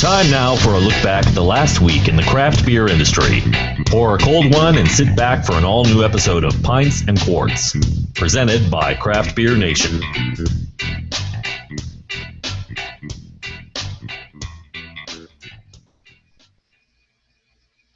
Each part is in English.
Time now for a look back at the last week in the craft beer industry. Pour a cold one and sit back for an all-new episode of Pints and Quarts, presented by Craft Beer Nation.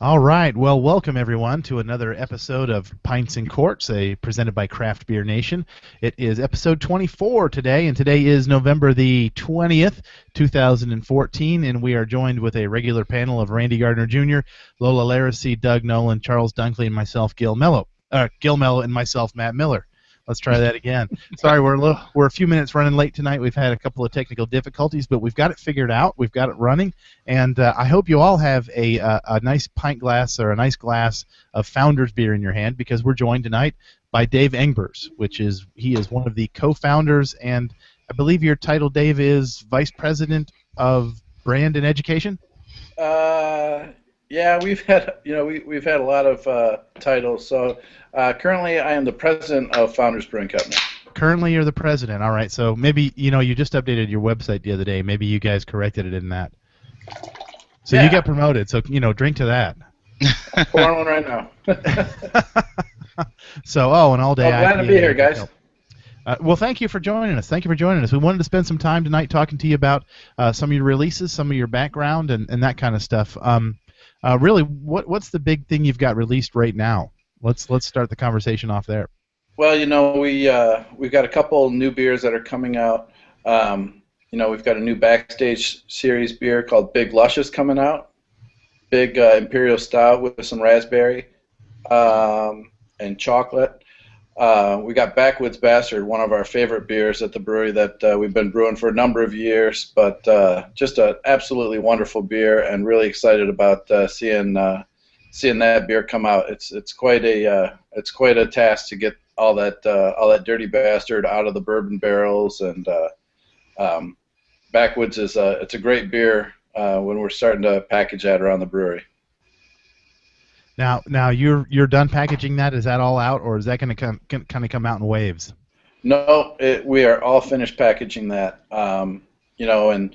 All right, well, welcome everyone to another episode of Pints and Quarts, presented by Craft Beer Nation. It is episode 24 today, and today is November the 20th, 2014, and we are joined with a regular panel of Randy Gardner Jr., Lola Laracy, Doug Nolan, Charles Dunkley, and myself, Gil Mello, and myself, Matt Miller. Let's try that again. Sorry, we're a few minutes running late tonight. We've had a couple of technical difficulties, but we've got it figured out. We've got it running, and I hope you all have a nice pint glass or a nice glass of Founders beer in your hand, because we're joined tonight by Dave Engbers, he is one of the co-founders, and I believe your title, Dave, is Vice President of Brand and Education. Yeah, we've had a lot of titles. So currently, I am the president of Founders Brewing Co. Currently, you're the president. All right. So maybe you just updated your website the other day. Maybe you guys corrected it in that. So yeah. You got promoted. So drink to that. I'm pouring one right now. So and all day. I'm glad to be here, guys. Well, thank you for joining us. We wanted to spend some time tonight talking to you about some of your releases, some of your background, and that kind of stuff. Really, what's the big thing you've got released right now? Let's start the conversation off there. Well, we've got a couple new beers that are coming out. We've got a new Backstage Series beer called Big Luscious coming out. Big Imperial Stout with some raspberry and chocolate. We got Backwoods Bastard, one of our favorite beers at the brewery that we've been brewing for a number of years, but just an absolutely wonderful beer, and really excited about seeing that beer come out. It's quite a task to get all that dirty bastard out of the bourbon barrels, and Backwoods it's a great beer when we're starting to package that around the brewery. Now you're done packaging that. Is that all out, or is that going to kind of come out in waves? No, we are all finished packaging that. And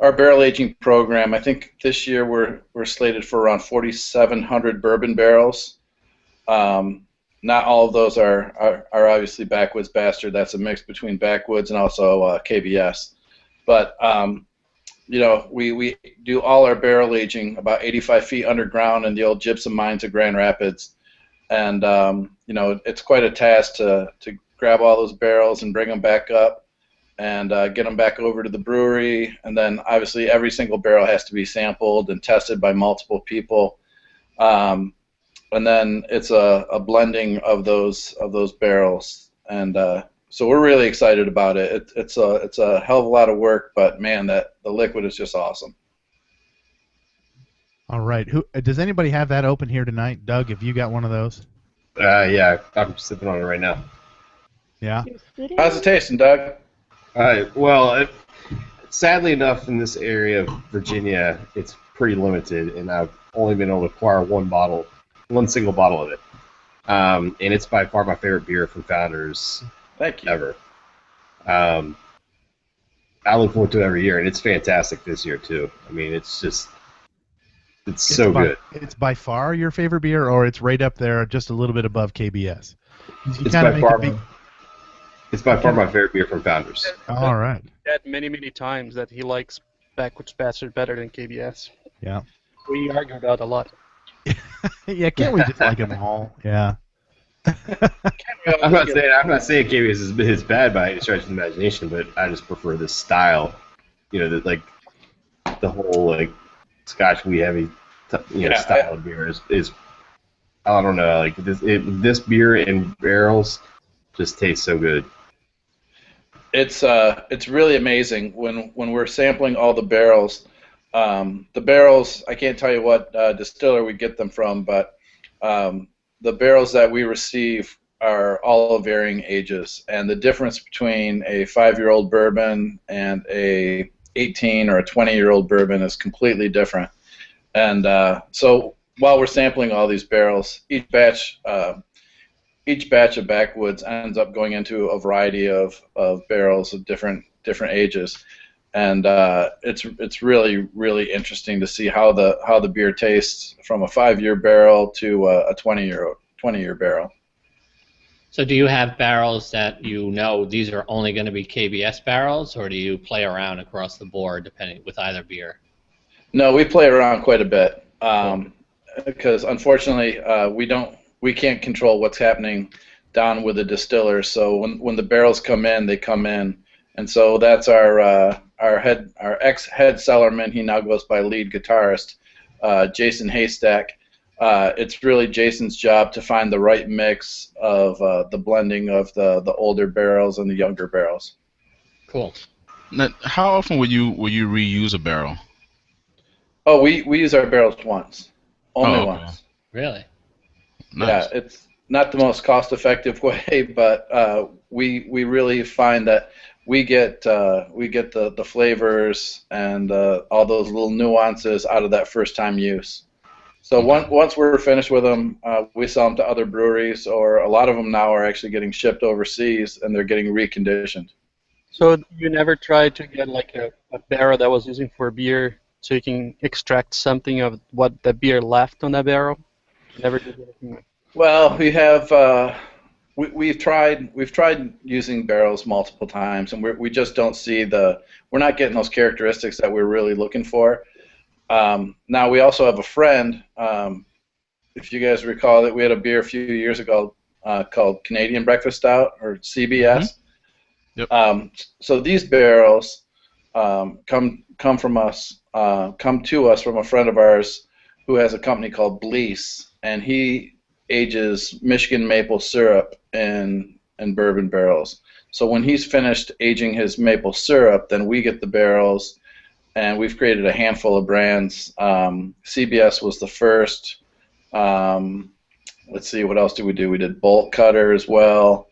our barrel aging program, I think this year we're slated for around 4,700 bourbon barrels. Not all of those are obviously Backwoods Bastard. That's a mix between Backwoods and also KBS. But we do all our barrel aging about 85 feet underground in the old gypsum mines of Grand Rapids, and it's quite a task to grab all those barrels and bring them back up and get them back over to the brewery, and then obviously every single barrel has to be sampled and tested by multiple people, and then it's a blending of those barrels, and so we're really excited about it. It's a hell of a lot of work, but man, the liquid is just awesome. All right. Does anybody have that open here tonight? Doug, have you got one of those? Yeah, I'm sipping on it right now. Yeah. How's it tasting, Doug? Well, sadly enough, in this area of Virginia, it's pretty limited, and I've only been able to acquire one single bottle of it. And it's by far my favorite beer from Founders. Thank you. Ever. I look forward to it every year, and it's fantastic this year too. I mean, it's so good. It's by far your favorite beer, or it's right up there, just a little bit above KBS. It's by far my favorite beer from Founders. All right. Said many times that he likes Backwoods Bastard better than KBS. Yeah. We argue about a lot. Yeah, can't we just like them all? Yeah. I'm not saying KBS is bad by any stretch of the imagination, but I just prefer this style. The whole Scotch wee heavy style of beer is I don't know, this beer in barrels just tastes so good. It's really amazing when we're sampling all the barrels. The barrels, I can't tell you what distiller we get them from, but the barrels that we receive are all of varying ages, and the difference between a 5-year-old bourbon and a 18 or a 20-year-old bourbon is completely different. And so while we're sampling all these barrels, each batch of Backwoods ends up going into a variety of barrels of different ages. and it's really really interesting to see how the beer tastes from a 5-year barrel to a 20-year barrel. So do you have barrels that you know these are only going to be KBS barrels, or do you play around across the board depending with either beer? No, we play around quite a bit because unfortunately we can't control what's happening down with the distillers. So when the barrels come in, they come in, and so that's our ex-head cellarman. He now goes by lead guitarist, Jason Haystack. It's really Jason's job to find the right mix of the blending of the older barrels and the younger barrels. Cool. Now, how often will you reuse a barrel? Oh, we use our barrels once, only once. Really? Nice. Yeah, it's not the most cost-effective way, but we really find that we get the flavors and all those little nuances out of that first-time use. So once we're finished with them, we sell them to other breweries, or a lot of them now are actually getting shipped overseas, and they're getting reconditioned. So you never tried to get like a barrel that was using for beer, so you can extract something of what the beer left on that barrel? Never did anything. Well, we have we've tried using barrels multiple times, and we just don't see we're not getting those characteristics that we're really looking for. Now we also have a friend. If you guys recall that we had a beer a few years ago called Canadian Breakfast Stout, or CBS. Yep. So these barrels come to us from a friend of ours who has a company called Blease, and he ages Michigan maple syrup in bourbon barrels. So when he's finished aging his maple syrup, then we get the barrels, and we've created a handful of brands. CBS was the first. Let's see, what else did we do? We did Bolt Cutter as well.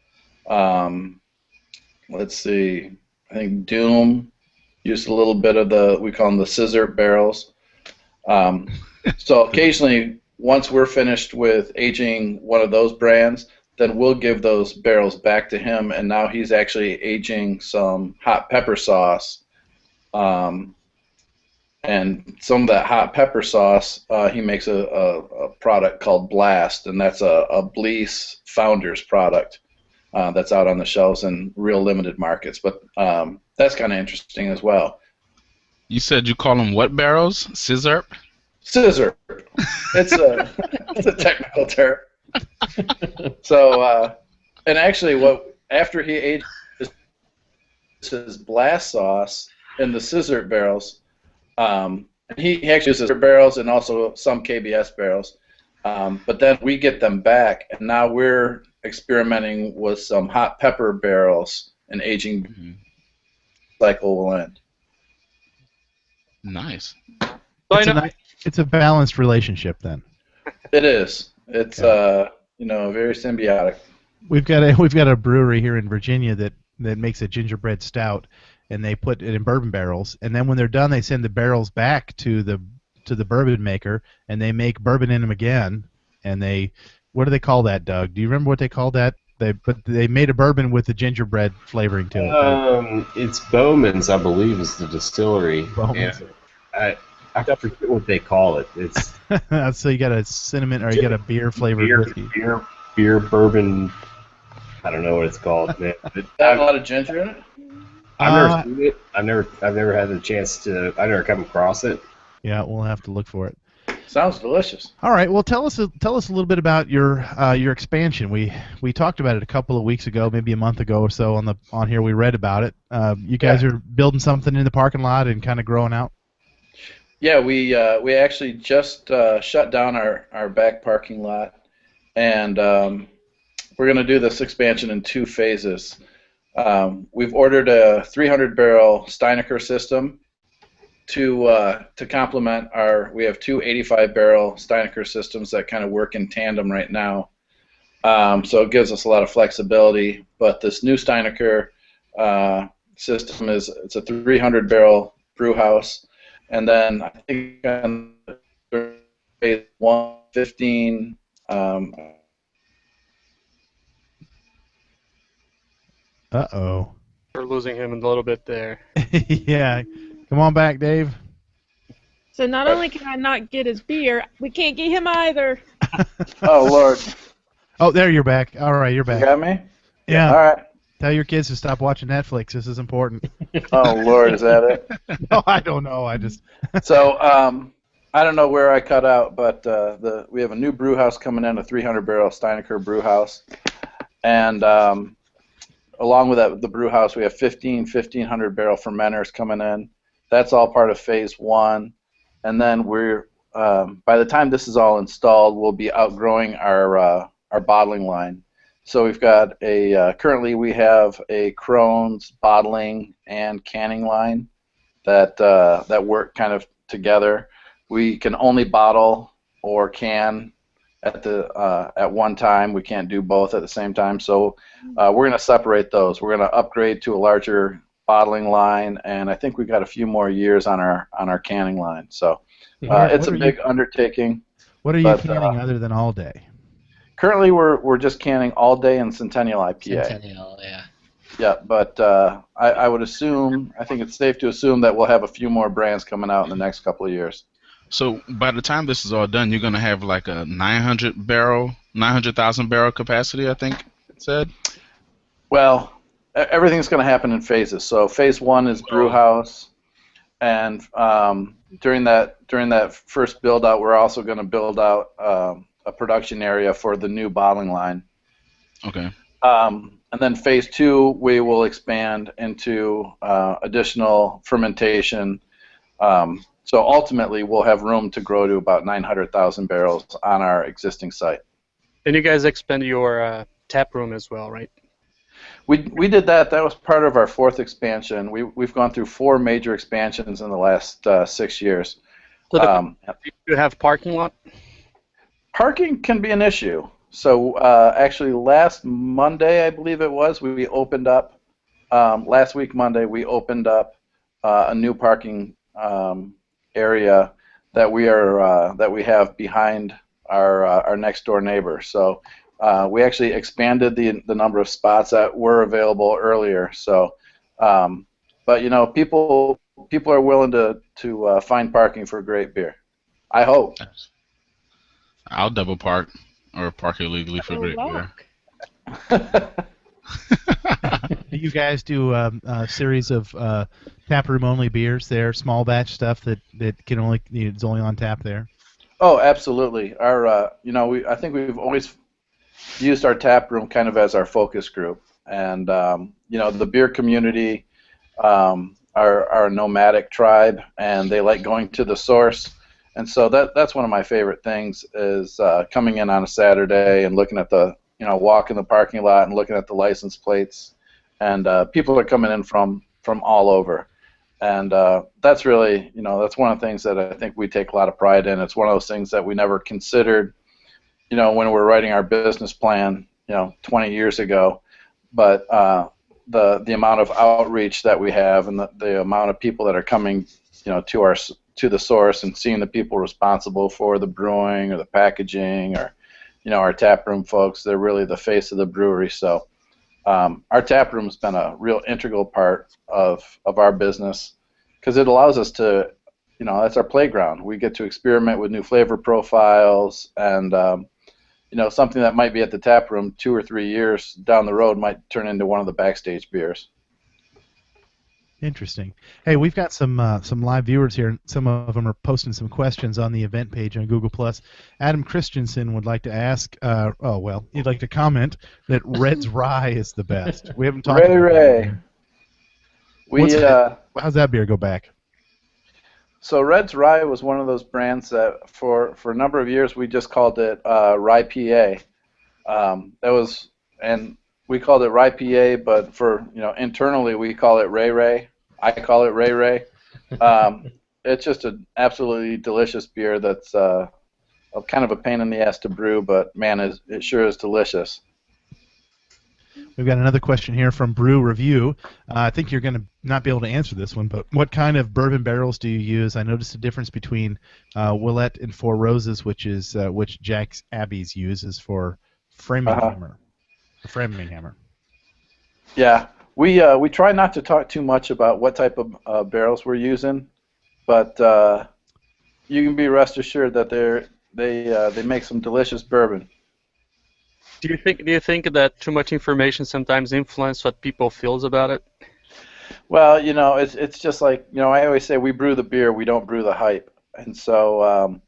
Let's see, I think Doom used a little bit of we call them the scissor barrels. So occasionally, once we're finished with aging one of those brands, then we'll give those barrels back to him, and now he's actually aging some hot pepper sauce. And some of that hot pepper sauce, he makes a product called Blast, and that's a Blease Founders product that's out on the shelves in real limited markets. But that's kind of interesting as well. You said you call them what barrels? Scissor? Scissor. It's a technical term. So, and actually, after he aged his Blast sauce in the scissor barrels. He actually uses barrels and also some KBS barrels, but then we get them back, and now we're experimenting with some hot pepper barrels, and aging cycle will end. Nice. It's a balanced relationship then. It is. It's very symbiotic. We've got a brewery here in Virginia that makes a gingerbread stout, and they put it in bourbon barrels, and then when they're done, they send the barrels back to the bourbon maker, and they make bourbon in them again. And what do they call that, Doug? Do you remember what they call that? They made a bourbon with the gingerbread flavoring to it. It's Bowman's, I believe, is the distillery. Bowman's. I forget what they call it. It's so you got a cinnamon, or you got a beer flavored whiskey. Beer bourbon. I don't know what it's called, man. Got a lot of ginger in it. I've never seen it. I've never had the chance to. I've never come across it. Yeah, we'll have to look for it. Sounds delicious. All right. Well, tell us a little bit about your expansion. We talked about it a couple of weeks ago, maybe a month ago or so on here. We read about it. You guys are building something in the parking lot and kind of growing out. Yeah, we actually just shut down our back parking lot, and we're going to do this expansion in 2 phases. We've ordered a 300-barrel Steinecker system to complement we have 2 85-barrel Steinecker systems that kind of work in tandem right now. So it gives us a lot of flexibility. But this new Steinecker system it's a 300-barrel brew house, and then I think on phase 115. Uh-oh. We're losing him a little bit there. Yeah. Come on back, Dave. So not only can I not get his beer, we can't get him either. Oh, Lord. Oh, there you're back. All right, you're back. You got me? Yeah. All right. Tell your kids to stop watching Netflix. This is important. Oh, Lord, is that it? No, I don't know. I just. So, I don't know where I cut out, but we have a new brew house coming in, a 300-barrel Steinecker brew house. And along with that, the brew house, we have 1,500-barrel fermenters coming in. That's all part of phase 1. And then we're, by the time this is all installed, we'll be outgrowing our bottling line. So we've got currently we have a Crohn's bottling and canning line that work kind of together. We can only bottle or can at one time. We can't do both at the same time. So we're going to separate those. We're going to upgrade to a larger bottling line, and I think we've got a few more years on our canning line. So it's a big undertaking. What are you canning other than All Day? Currently, we're just canning All Day and Centennial IPA. Centennial, yeah. Yeah, but I would assume, I think it's safe to assume that we'll have a few more brands coming out in the next couple of years. So by the time this is all done, you're going to have like a 900,000 barrel capacity, I think it said? Well, everything's going to happen in phases. So phase 1 is brew house, and during that first build out, we're also going to build out a production area for the new bottling line. Okay. And then phase 2, we will expand into additional fermentation. So ultimately, we'll have room to grow to about 900,000 barrels on our existing site. And you guys expand your tap room as well, right? We did that. That was part of our 4th expansion. We've gone through 4 major expansions in the last 6 years. So do you have parking lot? Parking can be an issue. So actually last Monday, I believe it was, we opened up, last week Monday, we opened up a new parking area that we have behind our next door neighbor. So we actually expanded the number of spots that were available earlier. So, but you know, people are willing to find parking for great beer. I hope. I'll double park or park illegally for great beer. Do you guys do a series of taproom only beers there, small batch stuff that can only it's only on tap there? Oh, absolutely. Our I think we've always used our tap room kind of as our focus group, and the beer community are a nomadic tribe, and they like going to the source. And so that's one of my favorite things is coming in on a Saturday and looking at walking the parking lot and looking at the license plates, and people are coming in from all over, and that's really that's one of the things that I think we take a lot of pride in. It's one of those things that we never considered, when we're writing our business plan, 20 years ago, but the amount of outreach that we have and the amount of people that are coming, to the source and seeing the people responsible for the brewing or the packaging or our tap room folks, they're really the face of the brewery. So our tap room's been a real integral part of our business because it allows us to, that's our playground. We get to experiment with new flavor profiles, and something that might be at the tap room 2 or 3 years down the road might turn into one of the backstage beers. Interesting. Hey, we've got some live viewers here. Some of them are posting some questions on the event page on Google+. Adam Christensen would like to ask, he'd like to comment that Red's Rye is the best. We haven't talked about Ray. How's that beer go back? So Red's Rye was one of those brands that for a number of years we just called it Rye PA. And we called it Rye PA, but for internally we call it Ray Ray. I call it Ray Ray. It's just an absolutely delicious beer that's kind of a pain in the ass to brew, but man, it sure is delicious. We've got another question here from Brew Review. I think you're going to not be able to answer this one, but what kind of bourbon barrels do you use? I noticed a difference between Willett and Four Roses, which Jack's Abbey's uses for framing hammer. Yeah, We try not to talk too much about what type of barrels we're using, but you can be rest assured that they make some delicious bourbon. Do you think that too much information sometimes influences what people feels about it? Well, it's just like, I always say we brew the beer, we don't brew the hype. And so,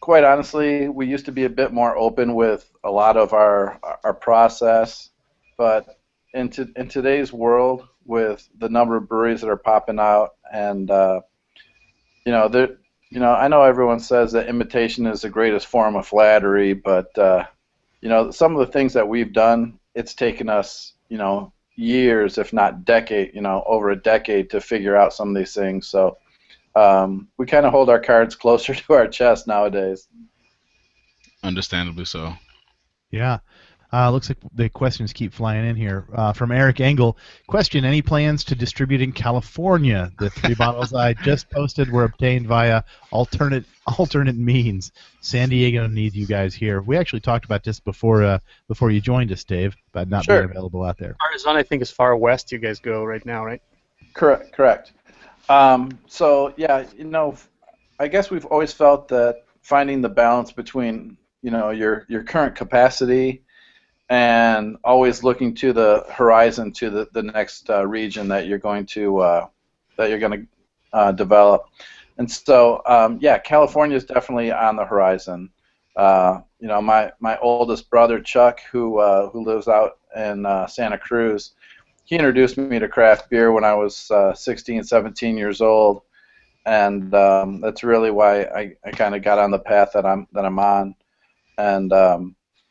quite honestly, we used to be a bit more open with a lot of our process, but in today's world, with the number of breweries that are popping out, and I know everyone says that imitation is the greatest form of flattery, but some of the things that we've done, it's taken us, years, if not over a decade to figure out some of these things. So we kind of hold our cards closer to our chest nowadays. Understandably so. Yeah. Looks like the questions keep flying in here. From Eric Engel, question, any plans to distribute in California? The 3 bottles I just posted were obtained via alternate means. San Diego needs you guys here. We actually talked about this before you joined us, Dave, about not being available out there. Arizona, I think, is far west you guys go right now, right? Correct. So, yeah, I guess we've always felt that finding the balance between, your current capacity and always looking to the horizon, to the next region that you're going to develop. And so, California is definitely on the horizon. My oldest brother Chuck, who lives out in Santa Cruz, he introduced me to craft beer when I was 16, 17 years old, and that's really why I kind of got on the path that I'm on. And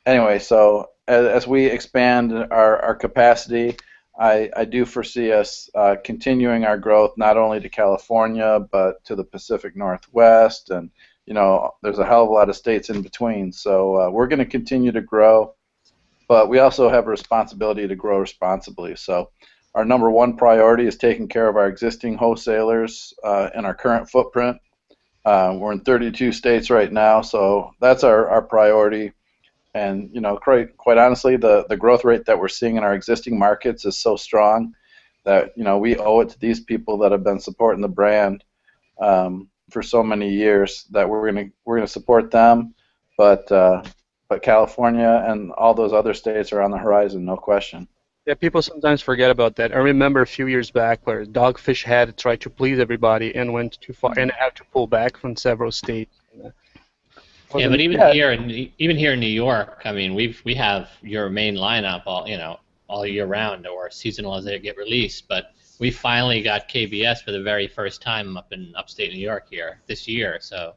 anyway, so as we expand our capacity, I do foresee us continuing our growth not only to California but to the Pacific Northwest, and there's a hell of a lot of states in between. So we're going to continue to grow, but we also have a responsibility to grow responsibly. So our number one priority is taking care of our existing wholesalers in our current footprint. We're in 32 states right now, so that's our priority. And quite honestly, the growth rate that we're seeing in our existing markets is so strong that we owe it to these people that have been supporting the brand for so many years that we're gonna support them. But California and all those other states are on the horizon, no question. Yeah, people sometimes forget about that. I remember a few years back where Dogfish Head tried to please everybody and went too far and had to pull back from several states. Yeah, but here in New York, I mean, we have your main lineup all year round, or seasonal as they get released. But we finally got KBS for the very first time up in upstate New York here this year. So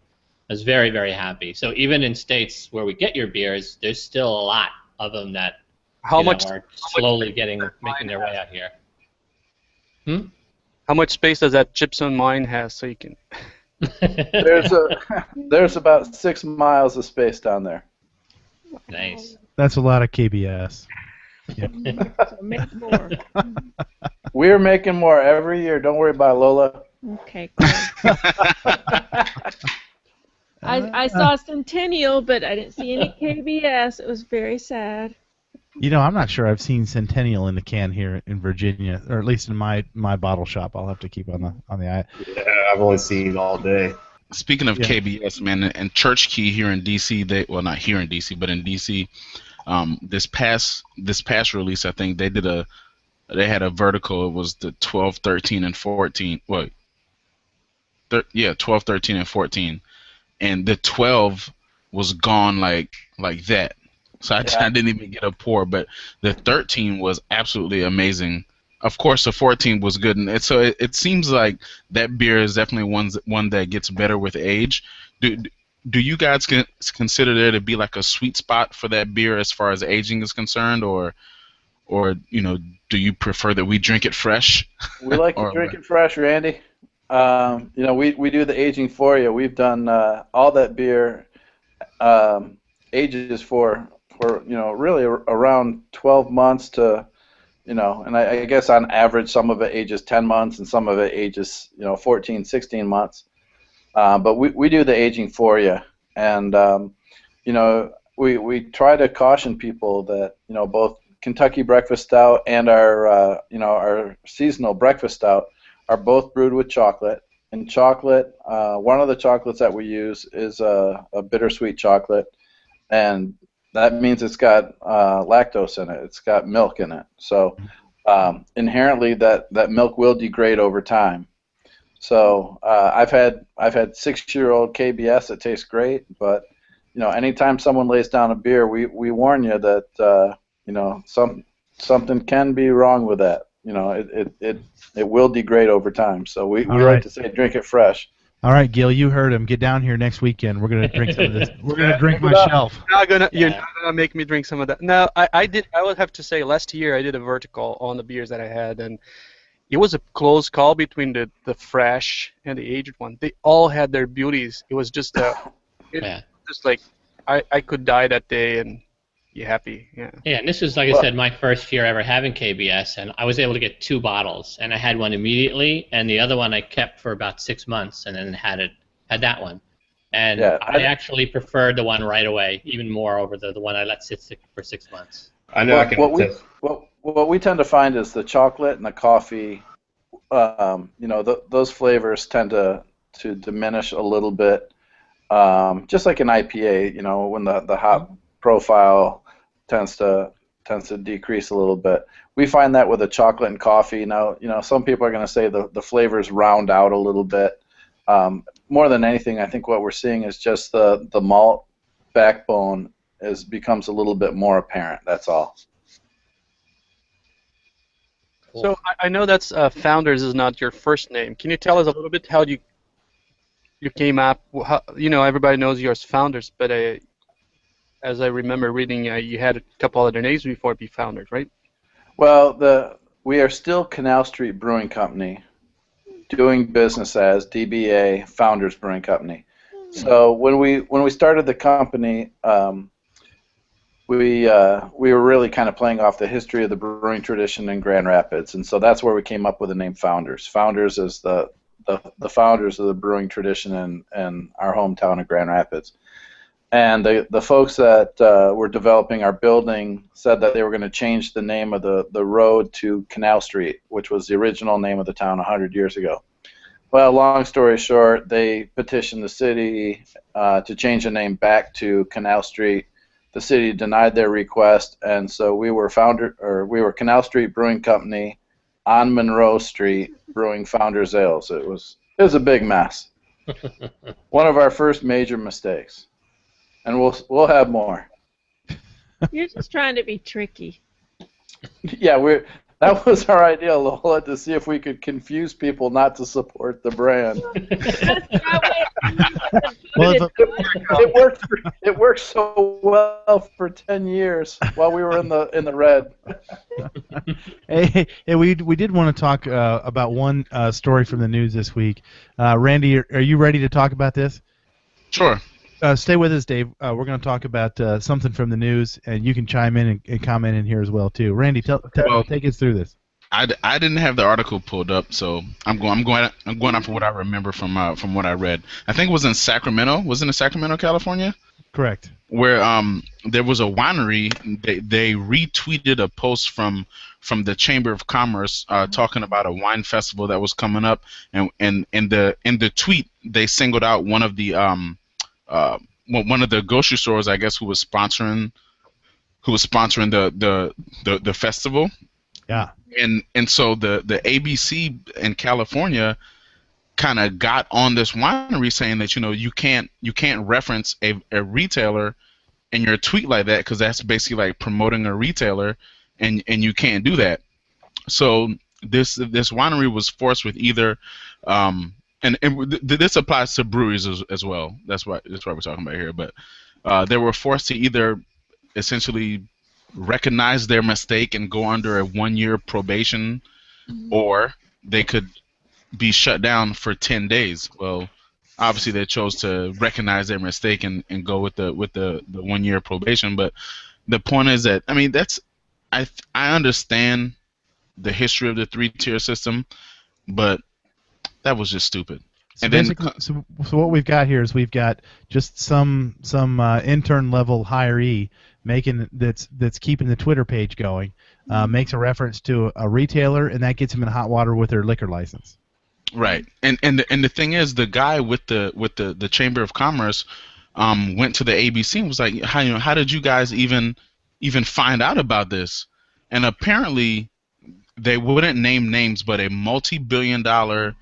I was very, very happy. So even in states where we get your beers, there's still a lot of them that are slowly making their way out here. How much space does that gypsum mine have so you can? There's about 6 miles of space down there. Nice. That's a lot of KBS. Yeah. So make more. We're making more every year. Don't worry about it, Lola. Okay, cool. I saw Centennial, but I didn't see any KBS. It was very sad. I'm not sure I've seen Centennial in the can here in Virginia, or at least in my bottle shop. I'll have to keep on the eye. Yeah, I've only seen all day. Speaking of KBS, man, and Church Key here in DC, not here in DC, but in DC, this past release, I think they had a vertical. It was the 12, 13, and 14. 12, 13, and 14, and the 12 was gone like that. So I didn't even get a pour, but the 13 was absolutely amazing. Of course, the 14 was good, and so it seems like that beer is definitely one that gets better with age. Do you guys consider there to be like a sweet spot for that beer as far as aging is concerned, or do you prefer that we drink it fresh? We like to drink it fresh, Randy. We do the aging for you. We've done all that beer ages for really around 12 months to, and I guess on average some of it ages 10 months and some of it ages 14, 16 months. But we do the aging for you, and we try to caution people that both Kentucky Breakfast Stout and our our seasonal breakfast stout are both brewed with chocolate. And chocolate, one of the chocolates that we use is a bittersweet chocolate, and that means it's got lactose in it. It's got milk in it. So inherently, that milk will degrade over time. So I've had 6-year-old KBS that tastes great, but anytime someone lays down a beer, we warn you that something can be wrong with that. It will degrade over time. So we like to say drink it fresh. All right, Gil, you heard him. Get down here next weekend. We're gonna drink some of this. We're gonna drink my shelf. You're not gonna make me drink some of that. No, I would have to say last year I did a vertical on the beers that I had, and it was a close call between the fresh and the aged one. They all had their beauties. It was just just like I could die that day and be happy. Yeah. Yeah, and this was, like I said, my first year ever having KBS, and I was able to get 2 bottles, and I had one immediately, and the other one I kept for about 6 months, and then had that one. And I actually preferred the one right away, even more over the one I let sit for 6 months. I know. What we tend to find is the chocolate and the coffee. Those flavors tend to diminish a little bit, just like an IPA. When the hop profile tends to decrease a little bit. We find that with the chocolate and coffee. Now, some people are going to say the flavors round out a little bit. More than anything, I think what we're seeing is just the malt backbone becomes a little bit more apparent. That's all. So I know that's Founders is not your first name. Can you tell us a little bit how you came up? Everybody knows you as Founders, but as I remember reading, you had a couple other names before it be Founders, right? Well, we are still Canal Street Brewing Company, doing business as DBA Founders Brewing Company. So when we started the company, we were really kind of playing off the history of the brewing tradition in Grand Rapids, and so that's where we came up with the name Founders. Founders is the founders of the brewing tradition in our hometown of Grand Rapids. And the folks that were developing our building said that they were going to change the name of the road to Canal Street, which was the original name of the town 100 years ago. Well, long story short, they petitioned the city to change the name back to Canal Street. The city denied their request, and so we were Canal Street Brewing Company on Monroe Street brewing Founders Ales. It was a big mess. One of our first major mistakes. And we'll have more. You're just trying to be tricky. Yeah, that was our idea, Lola, to see if we could confuse people not to support the brand. It worked so well for 10 years while we were in the red. Hey, we did want to talk about one story from the news this week. Randy, are you ready to talk about this? Sure. Stay with us, Dave. We're going to talk about something from the news, and you can chime in and comment in here as well too. Randy, take us through this. I didn't have the article pulled up, so I'm going off of what I remember from what I read. I think it was in Sacramento. Was it in Sacramento, California? Correct. Where there was a winery. They retweeted a post from the Chamber of Commerce talking about a wine festival that was coming up, and in the tweet they singled out one of the grocery stores, I guess, who was sponsoring the festival. Yeah. And so the ABC in California kind of got on this winery saying that you can't reference a retailer in your tweet like that, because that's basically like promoting a retailer, and you can't do that. So this winery was forced with either and this applies to breweries as well. That's what we're talking about here. But they were forced to either essentially recognize their mistake and go under a 1-year probation, or they could be shut down for 10 days. Well, obviously they chose to recognize their mistake and go with the 1-year probation. But the point is that, I mean, I understand the history of the 3-tier system, but that was just stupid. So so what we've got here is we've got just some intern level hiree that's keeping the Twitter page going, makes a reference to a retailer, and that gets them in hot water with their liquor license. Right, and the thing is, the guy with the Chamber of Commerce went to the ABC and was like, how did you guys even find out about this? And apparently, they wouldn't name names, but a multi-billion-dollar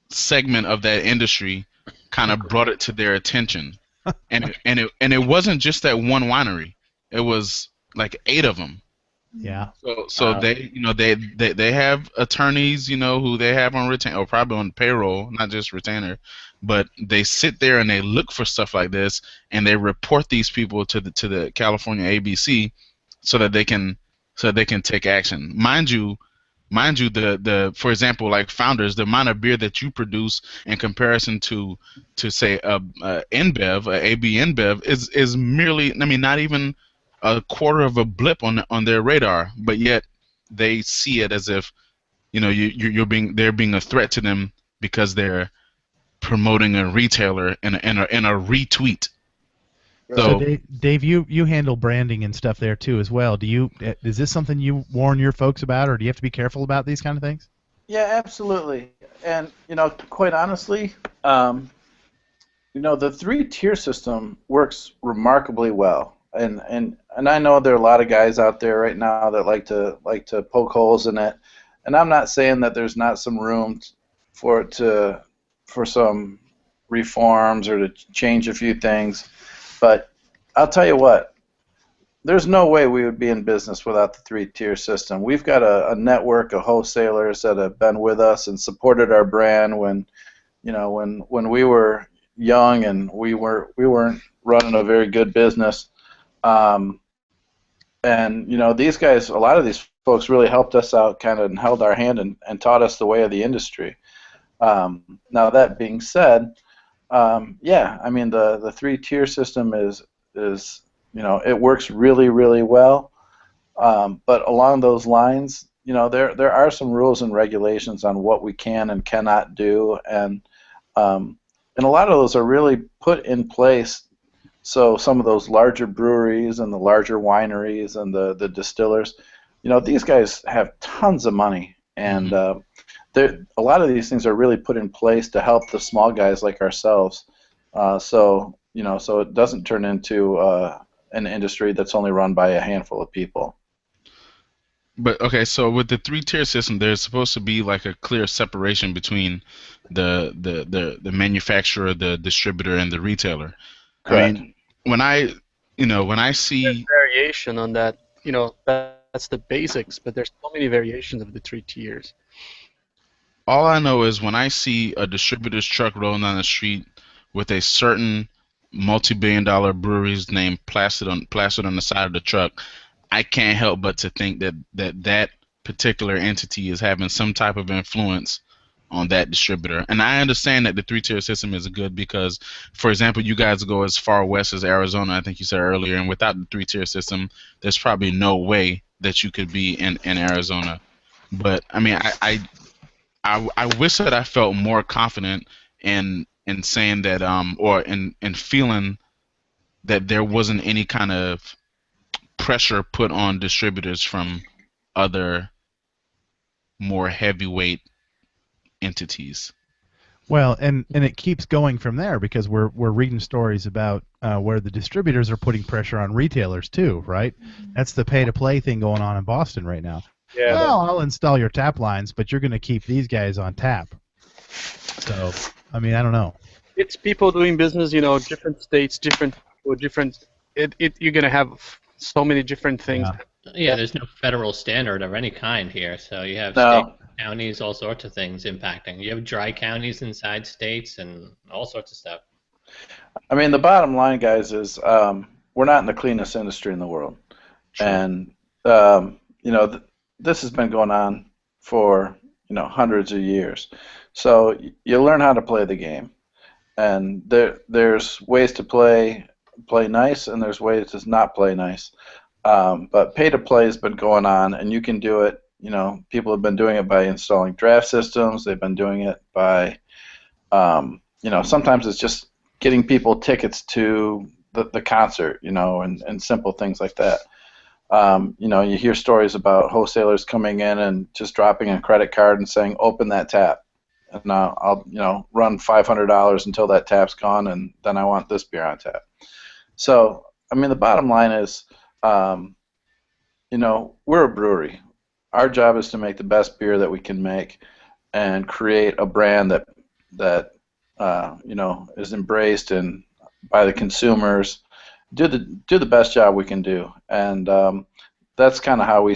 segment of that industry kind of brought it to their attention, and it wasn't just that one winery; it was like 8 of them. Yeah. So they have attorneys, who they have on retain, or probably on payroll, not just retainer, but they sit there and they look for stuff like this, and they report these people to the California ABC, so that they can take action. Mind you, the for example, like Founders, the amount of beer that you produce in comparison to say InBev, AB InBev is merely, not even a quarter of a blip on their radar, but yet they see it as if they're being a threat to them because they're promoting a retailer in a retweet. So Dave, you handle branding and stuff there too as well. Is this something you warn your folks about, or do you have to be careful about these kind of things? Yeah, absolutely. And quite honestly, the 3-tier system works remarkably well. And I know there are a lot of guys out there right now that like to poke holes in it. And I'm not saying that there's not some room for some reforms or to change a few things. But I'll tell you what, there's no way we would be in business without the 3-tier system. We've got a network of wholesalers that have been with us and supported our brand when we were young and we weren't running a very good business. And these guys, a lot of these folks really helped us out, kind of, and held our hand and taught us the way of the industry. Now that being said, the 3-tier system is it works really, really well. But along those lines, there are some rules and regulations on what we can and cannot do, and a lot of those are really put in place. So some of those larger breweries and the larger wineries and the distillers, these guys have tons of money, and a lot of these things are really put in place to help the small guys like ourselves. So it doesn't turn into an industry that's only run by a handful of people. But okay, so with the 3-tier system, there's supposed to be like a clear separation between the manufacturer, the distributor, and the retailer. Correct. I mean, when I see There's variation on that, that's the basics, but there's so many variations of the 3 tiers. All I know is when I see a distributor's truck rolling down the street with a certain multi-billion-dollar brewery's name plastered on the side of the truck, I can't help but to think that particular entity is having some type of influence on that distributor. And I understand that the 3-tier system is good because, for example, you guys go as far west as Arizona, I think you said earlier, and without the 3-tier system, there's probably no way that you could be in Arizona. But I mean, I wish that I felt more confident in saying that, or in feeling that there wasn't any kind of pressure put on distributors from other more heavyweight entities. Well, and it keeps going from there because we're reading stories about where the distributors are putting pressure on retailers too, right? That's the pay-to-play thing going on in Boston right now. Yeah. Well, I'll install your tap lines, but you're going to keep these guys on tap. So, I mean, I don't know. It's people doing business, different states, different. You're going to have so many different things. Yeah, there's no federal standard of any kind here, so you have state counties, all sorts of things impacting. You have dry counties inside states and all sorts of stuff. I mean, the bottom line, guys, is we're not in the cleanest industry in the world. Sure. And, this has been going on for, hundreds of years. So you learn how to play the game. And there's ways to play nice, and there's ways to not play nice. But pay-to-play has been going on, and you can do it. People have been doing it by installing draft systems. They've been doing it by, sometimes it's just getting people tickets to the concert, and simple things like that. You hear stories about wholesalers coming in and just dropping a credit card and saying, "Open that tap," and I'll run $500 until that tap's gone, and then I want this beer on tap. So, the bottom line is, we're a brewery. Our job is to make the best beer that we can make, and create a brand that is embraced and by the consumers. Do the best job we can do, and that's kind of how we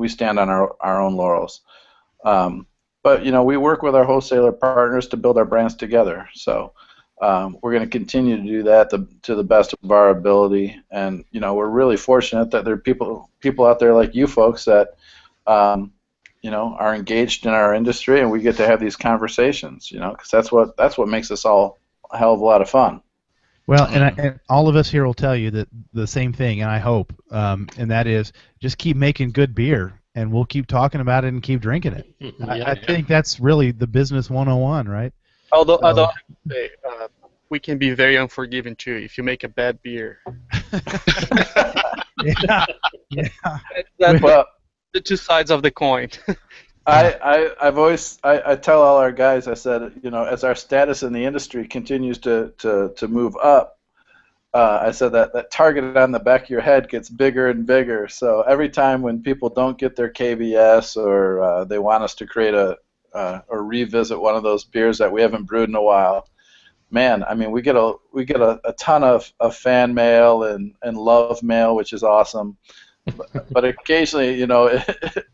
stand on our own laurels. But we work with our wholesaler partners to build our brands together. So we're going to continue to do that to the best of our ability, and we're really fortunate that there are people out there like you folks that are engaged in our industry, and we get to have these conversations. Because that's what makes us all a hell of a lot of fun. Well, and all of us here will tell you that the same thing, and I hope, and that is just keep making good beer, and we'll keep talking about it and keep drinking it. I think that's really the business 101, right? Although I have to say, we can be very unforgiving too if you make a bad beer. Yeah. That's the two sides of the coin. I've always tell all our guys, I said, as our status in the industry continues to move up, I said that target on the back of your head gets bigger and bigger. So every time when people don't get their KBS, or they want us to create or revisit one of those beers that we haven't brewed in a while, man, we get a ton of fan mail and love mail, which is awesome. But occasionally,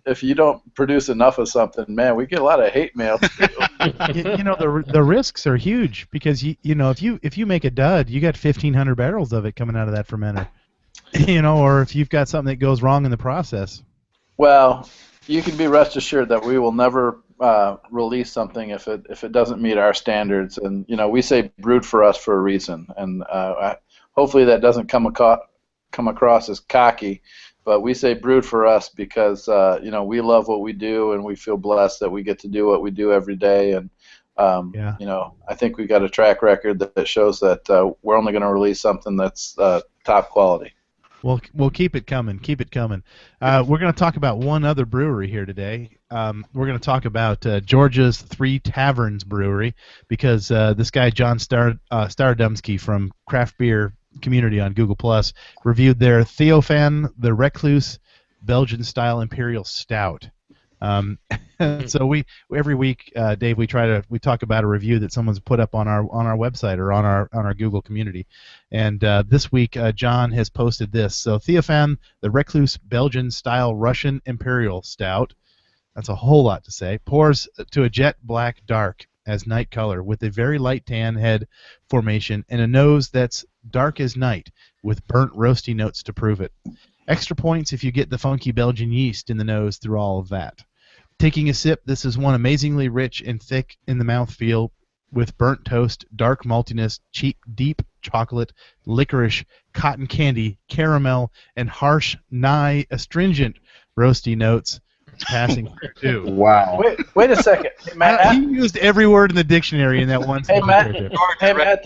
if you don't produce enough of something, man, we get a lot of hate mail. The risks are huge, because if you make a dud, you got 1,500 barrels of it coming out of that fermenter. Or if you've got something that goes wrong in the process. Well, you can be rest assured that we will never release something if it doesn't meet our standards. And we say brewed for us for a reason, and hopefully that doesn't come across as cocky. But we say brewed for us because we love what we do, and we feel blessed that we get to do what we do every day. And I think we got a track record that shows that we're only going to release something that's top quality. We'll keep it coming. Keep it coming. We're going to talk about one other brewery here today. We're going to talk about Georgia's Three Taverns Brewery, because this guy John Starodumsky from Craft Beer Community on Google Plus reviewed their Theophan, the Recluse Belgian-style Imperial Stout. So we every week, Dave, we talk about a review that someone's put up on our website or on our Google community, and this week John has posted this. So Theophan, the Recluse Belgian-style Russian Imperial Stout. That's a whole lot to say. Pours to a jet black dark as night color, with a very light tan head formation and a nose that's dark as night, with burnt roasty notes to prove it. Extra points if you get the funky Belgian yeast in the nose through all of that. Taking a sip, this is one amazingly rich and thick in the mouthfeel, with burnt toast, dark maltiness, deep chocolate, licorice, cotton candy, caramel, and harsh, nigh astringent roasty notes passing through too. Wow. Wait a second. Hey, Matt, he used every word in the dictionary in that one sentence. Hey, Matt,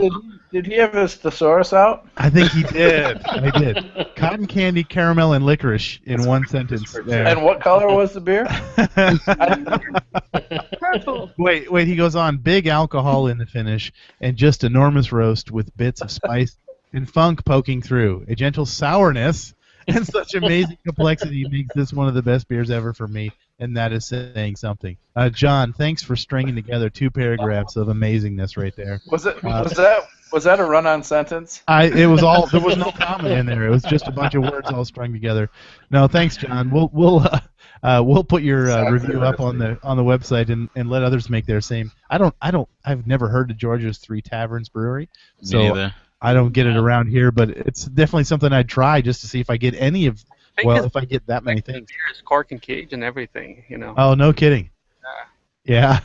did he have his thesaurus out? I think he did. I did. Cotton candy, caramel, and licorice in one sentence. There. And what color was the beer? Purple. Wait, he goes on. Big alcohol in the finish, and just enormous roast with bits of spice and funk poking through. A gentle sourness and such amazing complexity makes this one of the best beers ever for me, and that is saying something. John, thanks for stringing together two paragraphs of amazingness right there. Was that a run-on sentence? It was all. There was no comma in there. It was just a bunch of words all strung together. No, thanks, John. We'll put your review up on the website and let others make their same. I've never heard of Georgia's Three Taverns Brewery. So Me neither. I don't get it around here, but it's definitely something I'd try just to see if I get any of. Well, if I get that many things. Beer is cork and cage and everything, Oh, no kidding. Yeah.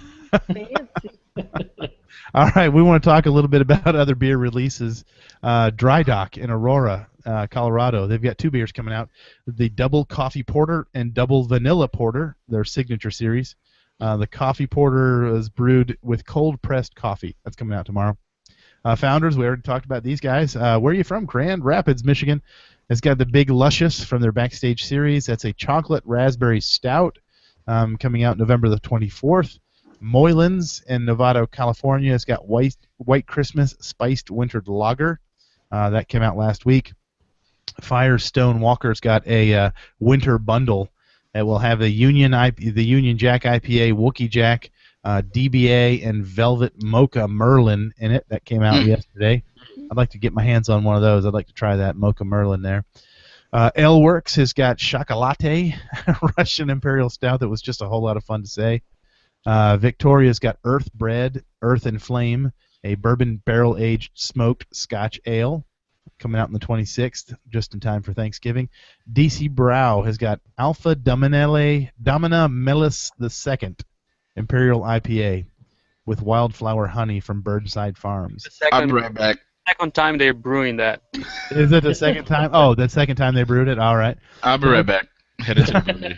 All right, we want to talk a little bit about other beer releases. Dry Dock in Aurora, Colorado. They've got two beers coming out: the Double Coffee Porter and Double Vanilla Porter, their signature series. The Coffee Porter is brewed with cold pressed coffee. That's coming out tomorrow. Founders, we already talked about these guys. Where are you from? Grand Rapids, Michigan. It's got the Big Luscious from their Backstage series. That's a chocolate raspberry stout coming out November the 24th. Moylan's in Novato, California. It's got White Christmas Spiced Wintered Lager. That came out last week. Firestone Walker's got a winter bundle that will have the Union Jack IPA, Wookie Jack, DBA, and Velvet Mocha Merlin in it. That came out yesterday. I'd like to get my hands on one of those. I'd like to try that Mocha Merlin there. Ale Works has got Chocolate, Russian Imperial Stout that was just a whole lot of fun to say. Victoria's got Earth Bread, Earth and Flame, a bourbon barrel-aged smoked Scotch ale coming out on the 26th, just in time for Thanksgiving. DC Brau has got Alpha Domina Melis II, Imperial IPA, with wildflower honey from Birdside Farms. I'll be right back. Second time they're brewing that. Is it the second time? Oh, the second time they brewed it? All right. I'll be right back. Headed to the brewery.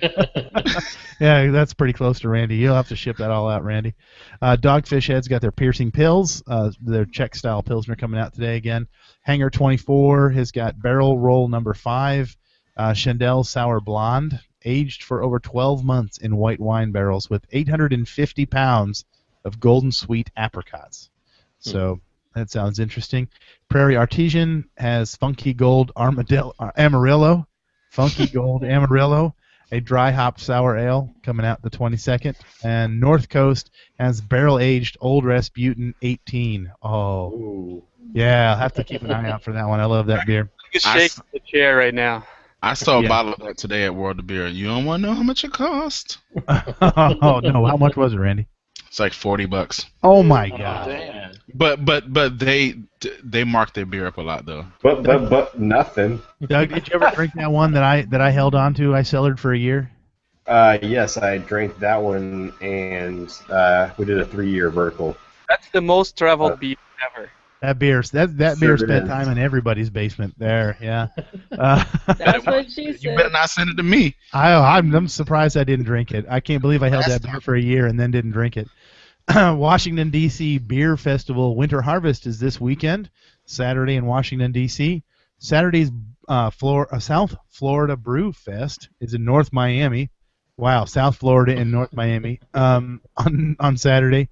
Yeah, that's pretty close to Randy. You'll have to ship that all out, Randy. Dogfish Head's got their Piercing Pills, their Czech-style Pilsner coming out today again. Hangar 24 has got Barrel Roll number 5, Chandelle Sour Blonde, aged for over 12 months in white wine barrels with 850 pounds of golden sweet apricots. So that sounds interesting. Prairie Artesian has Funky Gold Amarillo. Funky Gold Amarillo, a dry hop sour ale coming out the 22nd. And North Coast has barrel-aged Old Rasputin 18. Oh. Ooh. Yeah, I'll have to keep an eye out for that one. I love that beer. You can shake the chair right now. I saw a bottle of that today at World of Beer. You don't want to know how much it cost? Oh, no. How much was it, Randy? It's like $40. Oh, my God. Damn. But they mark their beer up a lot, though. But nothing. Doug, did you ever drink that one that I held on to? I cellared for a year? Yes, I drank that one, and we did a 3-year vertical. That's the most traveled beer ever. That beer spent time in everybody's basement there, yeah. That's what she said. You better not send it to me. I'm surprised I didn't drink it. I can't believe I held that beer for a year and then didn't drink it. Washington, D.C. Beer Festival Winter Harvest is this weekend, Saturday in Washington, D.C. Saturday's South Florida Brew Fest is in North Miami. Wow, South Florida and North Miami on Saturday.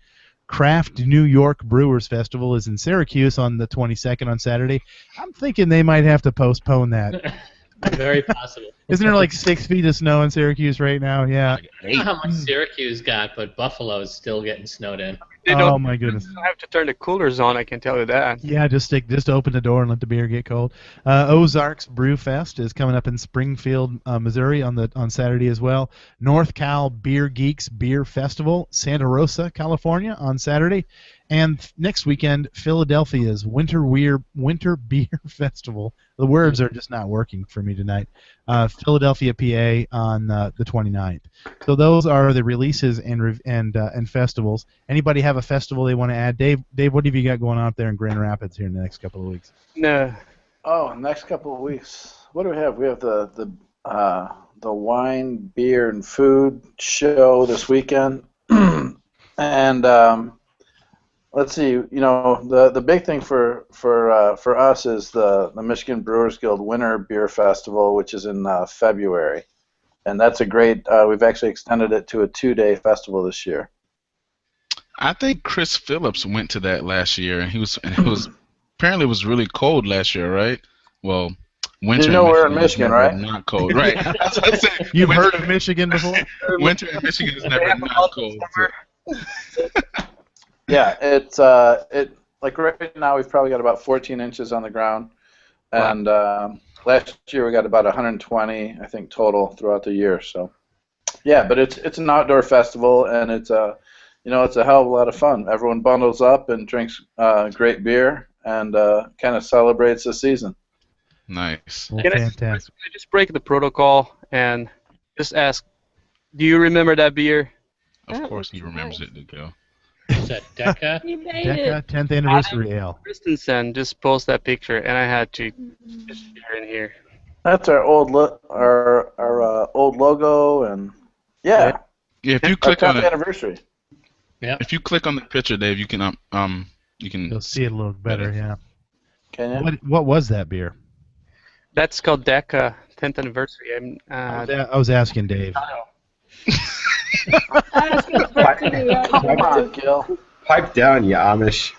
Craft New York Brewers Festival is in Syracuse on the 22nd on Saturday. I'm thinking they might have to postpone that. Very possible. Isn't there like 6 feet of snow in Syracuse right now? Yeah. I don't know how much Syracuse got, but Buffalo is still getting snowed in. Oh my goodness! You don't have to turn the coolers on. I can tell you that. Yeah, just open the door and let the beer get cold. Ozarks Brew Fest is coming up in Springfield, Missouri on Saturday as well. North Cal Beer Geeks Beer Festival, Santa Rosa, California on Saturday, and next weekend Philadelphia's Winter Beer Festival. The words are just not working for me tonight. Philadelphia, PA on the 29th. So those are the releases and festivals. Anybody have a festival they want to add? Dave, what have you got going on up there in Grand Rapids here in the next couple of weeks? No. Oh, next couple of weeks. What do we have? We have the wine, beer, and food show this weekend, and let's see. You know, the big thing for us is the Michigan Brewers Guild Winter Beer Festival, which is in February, and that's a great. We've actually extended it to a 2-day festival this year. I think Chris Phillips went to that last year, and it was apparently it was really cold last year, right? Well, winter. You know we're in Michigan, right? Not cold, right? That's what I'm saying. You've heard of Michigan before? Winter in Michigan is never not cold. So. Yeah, it's like right now we've probably got about 14 inches on the ground, and last year we got about 120, I think, total throughout the year. So, yeah, but it's an outdoor festival, and it's a hell of a lot of fun. Everyone bundles up and drinks great beer and kind of celebrates the season. Nice. Well, Can I just break the protocol and just ask, do you remember that beer? Of course he remembers it, Nico. Is that Decca? You made Decca it. 10th Anniversary Ale. Christensen just posted that picture, and I had to just share in here. That's our old old logo, and yeah, Yeah, if you click our on 10th it, anniversary. Yeah. if you click on the picture, Dave, you can You can. You'll see it a little better, yeah. Can you? What was that beer? That's called DECA 10th anniversary. I was asking Dave. Come on, Gil. Pipe down, you Amish.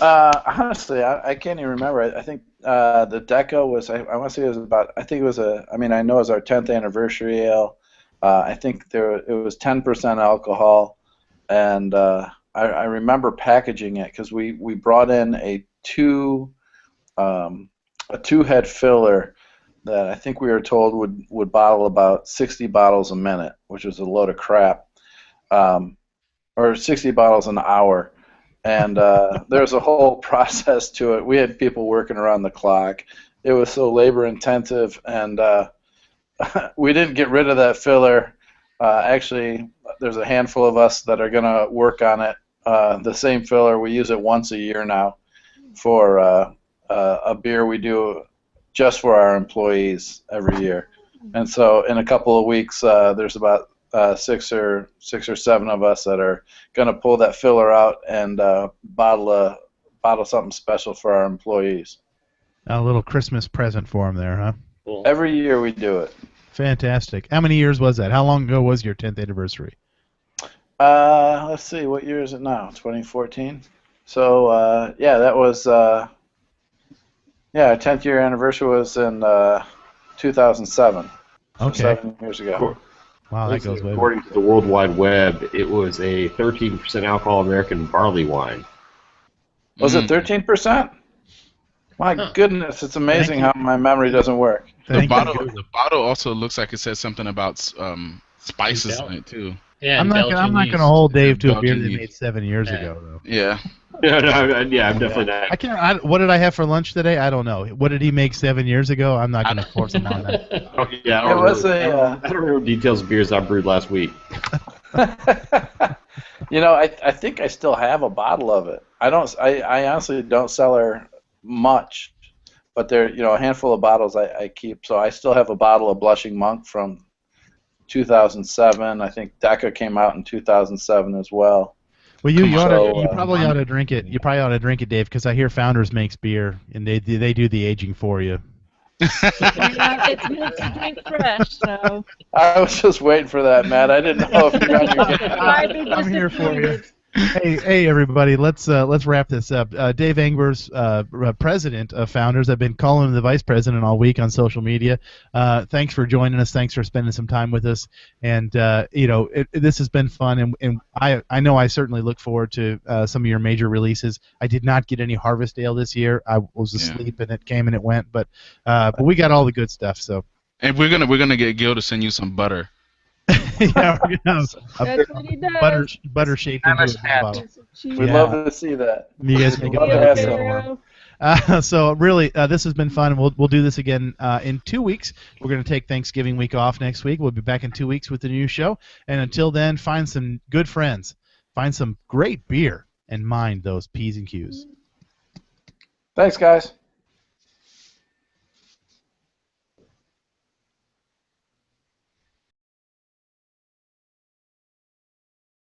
Honestly, I can't even remember. I think the Deco was. I want to say it was about. I think it was a. I mean, I know it was our 10th anniversary ale. I think it was 10% alcohol, and I remember packaging it because we brought in a two-head filler that I think we were told would bottle about 60 bottles a minute, which was a load of crap, or 60 bottles an hour. And there's a whole process to it. We had people working around the clock. It was so labor intensive, and we didn't get rid of that filler. Actually, there's a handful of us that are going to work on it. The same filler, we use it once a year now for a beer we do just for our employees every year. And so in a couple of weeks, there's about six or seven of us that are going to pull that filler out and bottle something special for our employees. A little Christmas present for them there, huh? Cool. Every year we do it. Fantastic. How many years was that? How long ago was your 10th anniversary? Let's see, what year is it now? 2014. So yeah, that was our 10th year anniversary was in 2007. Okay. 7 years ago. Wow, that goes way back. According to the World Wide Web, it was a 13% alcohol American barley wine. Was it 13%? My goodness, it's amazing how my memory doesn't work. The bottle also looks like it says something about spices in it too. Yeah, I'm not going to hold Dave to a beer they made 7 years ago, though. Yeah. I'm definitely not. What did I have for lunch today? I don't know. What did he make 7 years ago? I'm not going to force him on that. I don't remember details of beers I brewed last week. I think I still have a bottle of it. I honestly don't sell her much, but there, a handful of bottles I keep. So I still have a bottle of Blushing Monk from 2007. I think DECA came out in 2007 as well. Well, you probably ought to drink it. You probably ought to drink it, Dave, because I hear Founders makes beer and they do the aging for you. It's meant to drink fresh, so. I was just waiting for that, Matt. I didn't know if you're on your game. I'm here for you. Hey, everybody! Let's wrap this up. Dave Engbers, president of Founders. I've been calling him the vice president all week on social media. Thanks for joining us. Thanks for spending some time with us. And this has been fun. And I know I certainly look forward to some of your major releases. I did not get any Harvest Ale this year. I was asleep and it came and it went. But we got all the good stuff. So. And we're gonna get Gil to send you some butter. Yeah, we're gonna That's what he does. butter shaped into a bottle. We'd love to see that. You guys make it. So really, this has been fun, and we'll do this again in 2 weeks. We're going to take Thanksgiving week off next week. We'll be back in 2 weeks with the new show. And until then, find some good friends, find some great beer, and mind those P's and Q's. Thanks, guys.